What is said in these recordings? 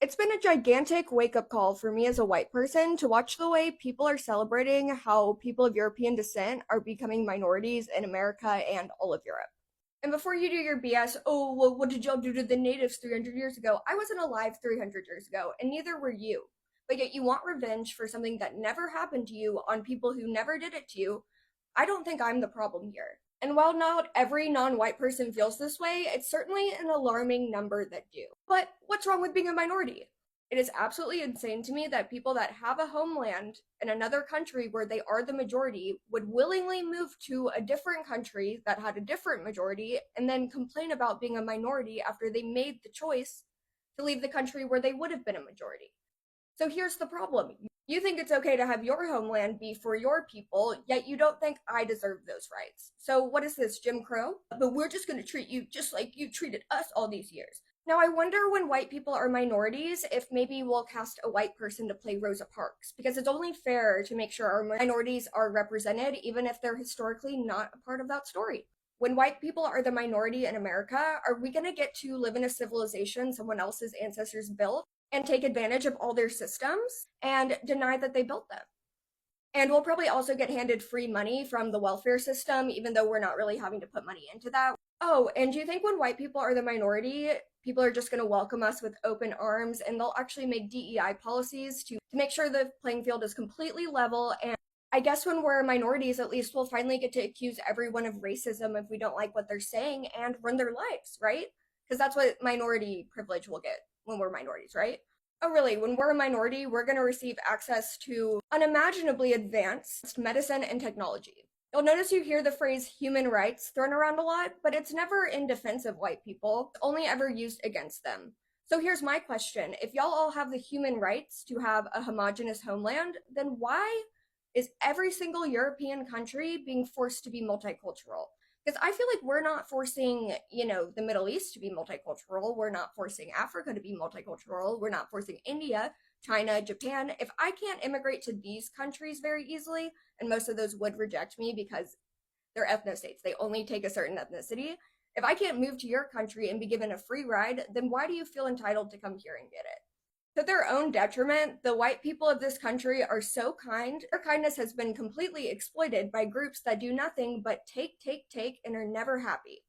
It's been a gigantic wake-up call for me as a white person to watch the way people are celebrating how people of European descent are becoming minorities in America and all of Europe. And before you do your BS, oh, well, what did y'all do to the natives 300 years ago? I wasn't alive 300 years ago, and neither were you. But yet you want revenge for something that never happened to you on people who never did it to you. I don't think I'm the problem here. And while not every non white person feels this way, it's certainly an alarming number that do. But what's wrong with being a minority? It is absolutely insane to me that people that have a homeland in another country where they are the majority would willingly move to a different country that had a different majority and then complain about being a minority after they made the choice to leave the country where they would have been a majority. So here's the problem. You think it's okay to have your homeland be for your people, yet you don't think I deserve those rights. So what is this, Jim Crow? But we're just going to treat you just like you treated us all these years. Now, I wonder when white people are minorities if maybe we'll cast a white person to play Rosa Parks, because it's only fair to make sure our minorities are represented, even if they're historically not a part of that story. When white people are the minority in America, are we going to get to live in a civilization someone else's ancestors built and take advantage of all their systems and deny that they built them? And we'll probably also get handed free money from the welfare system, even though we're not really having to put money into that. Oh, and do you think when white people are the minority, people are just going to welcome us with open arms and they'll actually make DEI policies to make sure the playing field is completely level? And I guess when we're minorities, at least we'll finally get to accuse everyone of racism if we don't like what they're saying and run their lives, right? Because that's what minority privilege will get when we're minorities, right? Oh, really? When we're a minority, we're going to receive access to unimaginably advanced medicine and technology. You'll notice you hear the phrase human rights thrown around a lot, but it's never in defense of white people, it's only ever used against them. So here's my question. If y'all all have the human rights to have a homogenous homeland, then why is every single European country being forced to be multicultural? Because I feel like we're not forcing, the Middle East to be multicultural. We're not forcing Africa to be multicultural. We're not forcing India, China, Japan. If I can't immigrate to these countries very easily, and most of those would reject me because they're ethnostates, they only take a certain ethnicity. If I can't move to your country and be given a free ride, then why do you feel entitled to come here and get it? To their own detriment, the white people of this country are so kind. Their kindness has been completely exploited by groups that do nothing but take, take, take, and are never happy.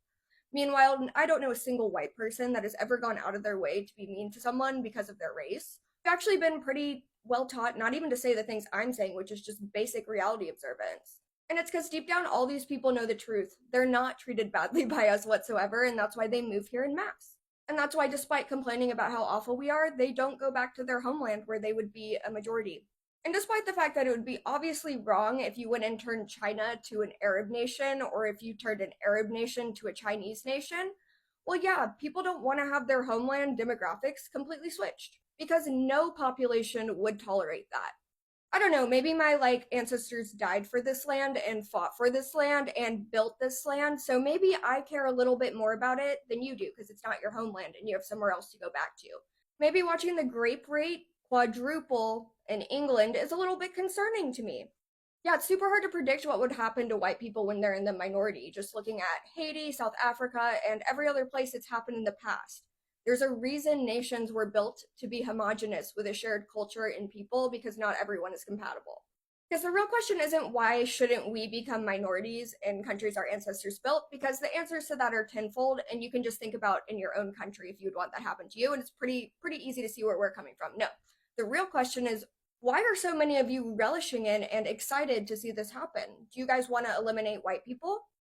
Meanwhile, I don't know a single white person that has ever gone out of their way to be mean to someone because of their race. I've actually been pretty well taught not even to say the things I'm saying, which is just basic reality observance. And it's because deep down, all these people know the truth. They're not treated badly by us whatsoever, and that's why they move here in mass. And that's why, despite complaining about how awful we are, they don't go back to their homeland where they would be a majority. And despite the fact that it would be obviously wrong if you went and turned China to an Arab nation, or if you turned an Arab nation to a Chinese nation, well, yeah, people don't want to have their homeland demographics completely switched because no population would tolerate that. I don't know, maybe my ancestors died for this land and fought for this land and built this land, so maybe I care a little bit more about it than you do because it's not your homeland and you have somewhere else to go back to. Maybe watching the grape rate quadruple in England is a little bit concerning to me. Yeah, it's super hard to predict what would happen to white people when they're in the minority, just looking at Haiti, South Africa, and every other place it's happened in the past. There's a reason nations were built to be homogenous with a shared culture and people because not everyone is compatible. Because the real question isn't why shouldn't we become minorities in countries our ancestors built, because the answers to that are tenfold, and you can just think about in your own country if you'd want that happen to you, and it's pretty easy to see where we're coming from. No, the real question is why are so many of you relishing in and excited to see this happen? Do you guys want to eliminate white people?